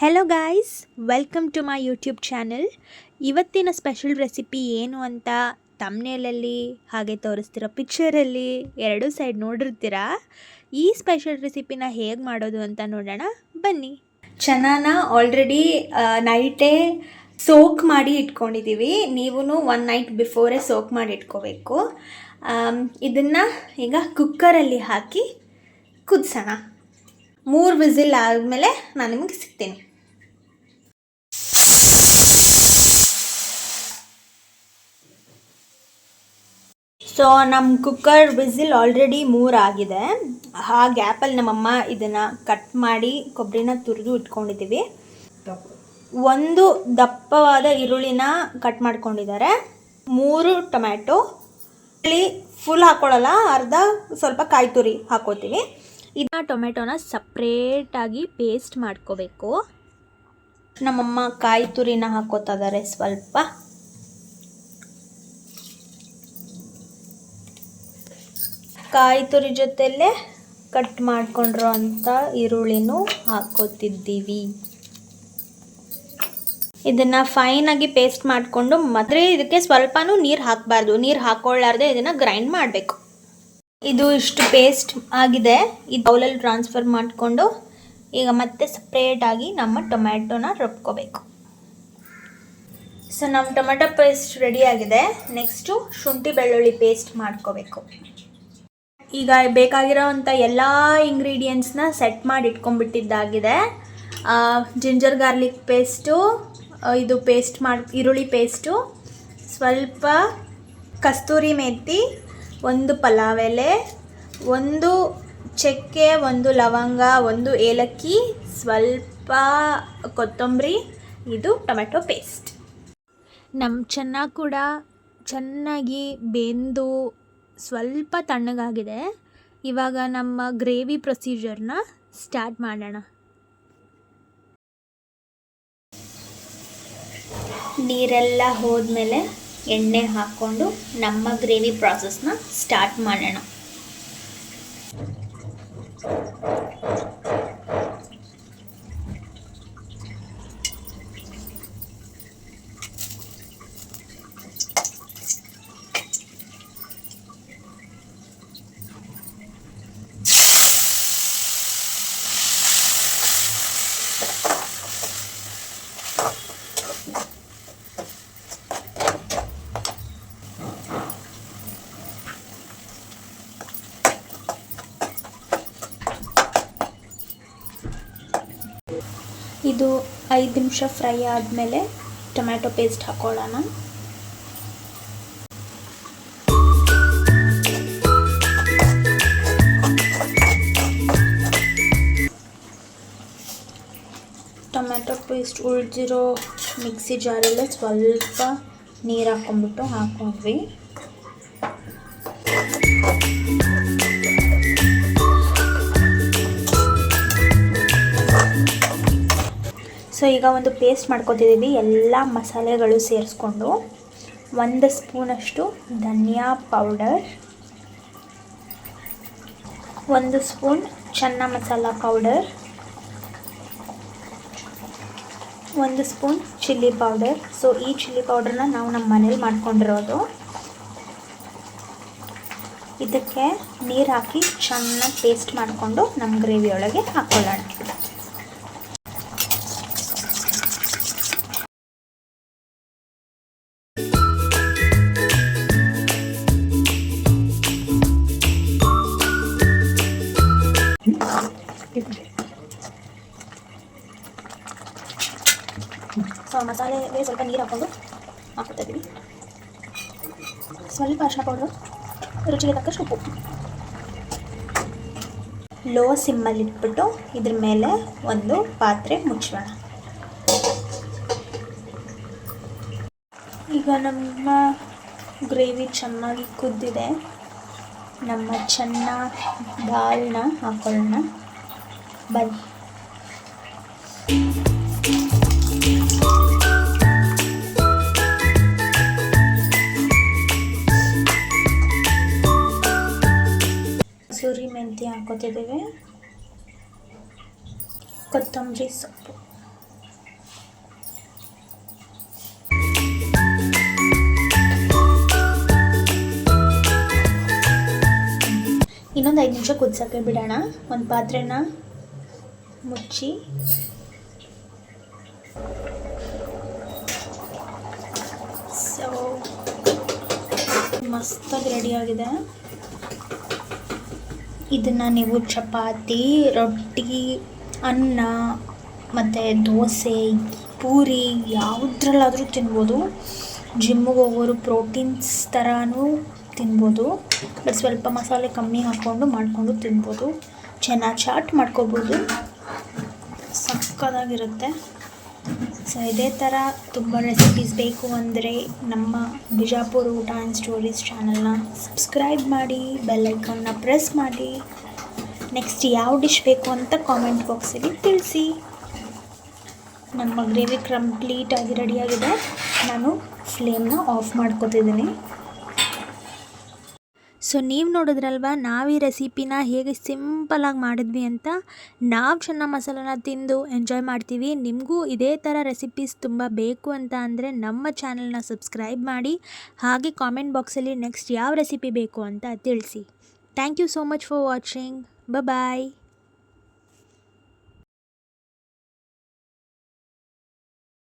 Hello guys, welcome to my YouTube channel. ಇವತ್ತಿನ special recipe ಏನು ಅಂತ ತಮ್ನೇಲಲ್ಲಿ ಹಾಗೆ ತೋರಿಸ್ತಿರೋ ಪಿಕ್ಚರಲ್ಲಿ ಎರಡೂ ಸೈಡ್ ನೋಡಿರ್ತೀರಾ. ಈ ಸ್ಪೆಷಲ್ ರೆಸಿಪಿನ ಹೇಗೆ ಮಾಡೋದು ಅಂತ ನೋಡೋಣ ಬನ್ನಿ. ಚೆನ್ನಾನ ಆಲ್ರೆಡಿ ನೈಟೇ ಸೋಕ್ ಮಾಡಿ ಇಟ್ಕೊಂಡಿದ್ದೀವಿ. ನೀವು 1 ನೈಟ್ ಬಿಫೋರೇ ಸೋಕ್ ಮಾಡಿ ಇಟ್ಕೋಬೇಕು. ಇದನ್ನು ಈಗ ಕುಕ್ಕರಲ್ಲಿ ಹಾಕಿ ಕುದಿಸೋಣ. 3 ವಿಸಿಲ್ ಆದಮೇಲೆ ನಾನು ನಿಮಗೆ ಸಿಗ್ತೀನಿ. ಸೊ ನಮ್ಮ ಕುಕ್ಕರ್ ವಿಸಿಲ್ ಆಲ್ರೆಡಿ 3 ಆಗಿದೆ. ಆ ಗ್ಯಾಪಲ್ಲಿ ನಮ್ಮಮ್ಮ ಇದನ್ನು ಕಟ್ ಮಾಡಿ ಕೊಬ್ಬರಿನ ತುರಿದು ಇಟ್ಕೊಂಡಿದ್ದೀವಿ. 1 ದಪ್ಪವಾದ ಈರುಳ್ಳಿನ ಕಟ್ ಮಾಡ್ಕೊಂಡಿದ್ದಾರೆ. 3 ಟೊಮ್ಯಾಟೊ, ಫುಲ್ ಹಾಕ್ಕೊಳ್ಳಲ್ಲ, ಅರ್ಧ ಸ್ವಲ್ಪ ಕಾಯಿ ತುರಿ ಹಾಕೋತೀವಿ. ಇದನ್ನ ಟೊಮೆಟೊನ ಸಪ್ರೇಟಾಗಿ ಪೇಸ್ಟ್ ಮಾಡ್ಕೋಬೇಕು. ನಮ್ಮಮ್ಮ ಕಾಯಿ ತುರಿನ ಹಾಕೋತಾ ಇದ್ದಾರೆ. ಸ್ವಲ್ಪ ಕಾಯಿ ತುರಿ ಜೊತೆಲೇ ಕಟ್ ಮಾಡ್ಕೊಂಡಿರೋ ಅಂಥ ಈರುಳ್ಳಿನೂ ಹಾಕೋತಿದ್ದೀವಿ. ಇದನ್ನು ಫೈನಾಗಿ ಪೇಸ್ಟ್ ಮಾಡಿಕೊಂಡು ಮತ್ತೆ ಇದಕ್ಕೆ ಸ್ವಲ್ಪನೂ ನೀರು ಹಾಕಬಾರ್ದು. ನೀರು ಹಾಕೊಳ್ಳಾರ್ದೆ ಇದನ್ನು ಗ್ರೈಂಡ್ ಮಾಡಬೇಕು. ಇದು ಇಷ್ಟು ಪೇಸ್ಟ್ ಆಗಿದೆ. ಈ ಬೌಲಲ್ಲಿ ಟ್ರಾನ್ಸ್ಫರ್ ಮಾಡಿಕೊಂಡು ಈಗ ಮತ್ತೆ ಸಪ್ರೇಟಾಗಿ ನಮ್ಮ ಟೊಮ್ಯಾಟೊನ ರುಬ್ಕೋಬೇಕು. ಸೊ ನಮ್ಮ ಟೊಮೆಟೊ ಪೇಸ್ಟ್ ರೆಡಿ ಆಗಿದೆ. ನೆಕ್ಸ್ಟು ಶುಂಠಿ ಬೆಳ್ಳುಳ್ಳಿ ಪೇಸ್ಟ್ ಮಾಡ್ಕೋಬೇಕು. ಈಗ ಬೇಕಾಗಿರೋವಂಥ ಎಲ್ಲ ಇಂಗ್ರೀಡಿಯೆಂಟ್ಸ್ನ ಸೆಟ್ ಮಾಡಿ ಇಟ್ಕೊಂಡ್ಬಿಟ್ಟಿದ್ದಾಗಿದೆ. ಜಿಂಜರ್ ಗಾರ್ಲಿಕ್ ಪೇಸ್ಟು, ಇದು ಪೇಸ್ಟ್ ಈರುಳ್ಳಿ ಪೇಸ್ಟು, ಸ್ವಲ್ಪ ಕಸ್ತೂರಿ ಮೆಥಿ, 1 ಪಲಾವ್ ಎಲೆ, 1 ಚಕ್ಕೆ, 1 ಲವಂಗ, 1 ಏಲಕ್ಕಿ, ಸ್ವಲ್ಪ ಕೊತ್ತಂಬರಿ, ಇದು ಟೊಮೆಟೊ ಪೇಸ್ಟ್. ನಮ್ಮ ಚೆನ್ನ ಕೂಡ ಚೆನ್ನಾಗಿ ಬೆಂದು ಸ್ವಲ್ಪ ತಣ್ಣಗಾಗಿದೆ. ಇವಾಗ ನಮ್ಮ ಗ್ರೇವಿ ಪ್ರೊಸೀಜರ್ನ ಸ್ಟಾರ್ಟ್ ಮಾಡೋಣ. ನೀರೆಲ್ಲ ಹೋದ್ಮೇಲೆ ಎಣ್ಣೆ ಹಾಕ್ಕೊಂಡು ನಮ್ಮ ಗ್ರೇವಿ ಪ್ರಾಸೆಸ್ನ ಸ್ಟಾರ್ಟ್ ಮಾಡೋಣ. ಇದು 5 ನಿಮಿಷ ಫ್ರೈ ಆದಮೇಲೆ ಟೊಮ್ಯಾಟೊ ಪೇಸ್ಟ್ ಹಾಕೊಳ್ಳೋಣ. ಟೊಮ್ಯಾಟೊ ಪೇಸ್ಟ್ ಉಳಿದಿರೋ ಮಿಕ್ಸಿ ಜಾರಲ್ಲೇ ಸ್ವಲ್ಪ ನೀರು ಹಾಕ್ಕೊಂಡ್ಬಿಟ್ಟು ಹಾಕೊಂಡ್ವಿ. ಸೊ ಈಗ ಒಂದು ಪೇಸ್ಟ್ ಮಾಡ್ಕೊತಿದ್ದೀವಿ. ಎಲ್ಲ ಮಸಾಲೆಗಳು ಸೇರಿಸ್ಕೊಂಡು 1 ಸ್ಪೂನಷ್ಟು ಧನಿಯಾ ಪೌಡರ್, 1 ಸ್ಪೂನ್ ಚೆನ್ನ masala powder, 1 spoon chilli powder. So ಈ ಚಿಲ್ಲಿ ಪೌಡರ್ನ ನಾವು ನಮ್ಮ ಮನೇಲಿ ಮಾಡ್ಕೊಂಡಿರೋದು. ಇದಕ್ಕೆ ನೀರು ಹಾಕಿ ಚೆನ್ನಾಗಿ ಪೇಸ್ಟ್ ಮಾಡಿಕೊಂಡು ನಮ್ಮ ಗ್ರೇವಿ ಒಳಗೆ ಹಾಕ್ಕೊಳ್ಳೋಣ. ಸೊ ಮಸಾಲೆಗೆ ಸ್ವಲ್ಪ ನೀರು ಹಾಕ್ಕೊಂಡು ಹಾಕ್ತಾ ಇದ್ದೀವಿ. ಸ್ವಲ್ಪ ಅರಿಶಿನ ಪೌಡ್ರು, ರುಚಿಗೆ ತಕ್ಕಷ್ಟು ಉಪ್ಪು. ಲೋ ಸಿಮ್ಮಲ್ಲಿ ಇಟ್ಬಿಟ್ಟು ಇದ್ರ ಮೇಲೆ ಒಂದು ಪಾತ್ರೆ ಮುಚ್ಚೋಣ. ಈಗ ನಮ್ಮ ಗ್ರೇವಿ ಚೆನ್ನಾಗಿ ಕುದ್ದಿದೆ. ನಮ್ಮ ಚೆನ್ನ ದಾಲ್ನ ಹಾಕೊಳ್ಳೋಣ ಬನ್ನಿ. ಮೆಂತ್ಯ ಹಾಕೋತಿದ್ದೀವಿ, ಕೊತ್ತಂಬರಿ ಸೊಪ್ಪು, ಇನ್ನೊಂದು 5 ನಿಮಿಷ ಕುದಿಸೋಕ್ಕೆ ಬಿಡೋಣ. ಒಂದು ಪಾತ್ರೆನ ಮುಚ್ಚಿ ಸೊ ಮಸ್ತಾಗಿ ರೆಡಿಯಾಗಿದೆ. ಇದನ್ನು ನೀವು ಚಪಾತಿ, ರೊಟ್ಟಿ, ಅನ್ನ ಮತ್ತು ದೋಸೆ, ಪೂರಿ ಯಾವುದ್ರಲ್ಲಾದರೂ ತಿನ್ಬೋದು. ಜಿಮ್ಮಿಗೆ ಹೋಗೋರು ಪ್ರೋಟೀನ್ಸ್ ಥರನೂ ತಿನ್ಬೋದು. ಬಟ್ ಸ್ವಲ್ಪ ಮಸಾಲೆ ಕಮ್ಮಿ ಹಾಕ್ಕೊಂಡು ಮಾಡಿಕೊಂಡು ತಿನ್ಬೋದು. ಚೆನ್ನಾಗಿ ಚಾಟ್ ಮಾಡ್ಕೋಬೋದು, ಸಕ್ಕತ್ತಾಗಿರುತ್ತೆ. ಸೊ ಇದೇ ಥರ ತುಂಬ ರೆಸಿಪೀಸ್ ಬೇಕು ಅಂದರೆ ನಮ್ಮ ಬಿಜಾಪುರ ಊಟ ಆ್ಯಂಡ್ ಸ್ಟೋರೀಸ್ ಚಾನಲ್ನ ಸಬ್ಸ್ಕ್ರೈಬ್ ಮಾಡಿ, ಬೆಲ್ ಐಕಾನ್ನ ಪ್ರೆಸ್ ಮಾಡಿ. ನೆಕ್ಸ್ಟ್ ಯಾವ ಡಿಶ್ ಬೇಕು ಅಂತ ಕಾಮೆಂಟ್ ಬಾಕ್ಸಲ್ಲಿ ತಿಳಿಸಿ. ನಮ್ಮ ಗ್ರೇವಿ ಕಂಪ್ಲೀಟಾಗಿ ರೆಡಿಯಾಗಿದೆ. ನಾನು ಫ್ಲೇಮ್ನ ಆಫ್ ಮಾಡ್ಕೊತಿದ್ದೀನಿ. ಸೊ ನೀವು ನೋಡಿದ್ರಲ್ವ ನಾವು ಈ ರೆಸಿಪಿನ ಹೇಗೆ ಸಿಂಪಲಾಗಿ ಮಾಡಿದ್ವಿ ಅಂತ. ನಾವು ಚೆನ್ನ ಮಸಾಲಾನ ತಿಂದು ಎಂಜಾಯ್ ಮಾಡ್ತೀವಿ. ನಿಮಗೂ ಇದೇ ಥರ ರೆಸಿಪೀಸ್ ತುಂಬ ಬೇಕು ಅಂತ ಅಂದರೆ ನಮ್ಮ ಚಾನಲ್ನ ಸಬ್ಸ್ಕ್ರೈಬ್ ಮಾಡಿ. ಹಾಗೆ ಕಾಮೆಂಟ್ ಬಾಕ್ಸಲ್ಲಿ ನೆಕ್ಸ್ಟ್ ಯಾವ ರೆಸಿಪಿ ಬೇಕು ಅಂತ ತಿಳಿಸಿ. Thank you so much for watching. Bye.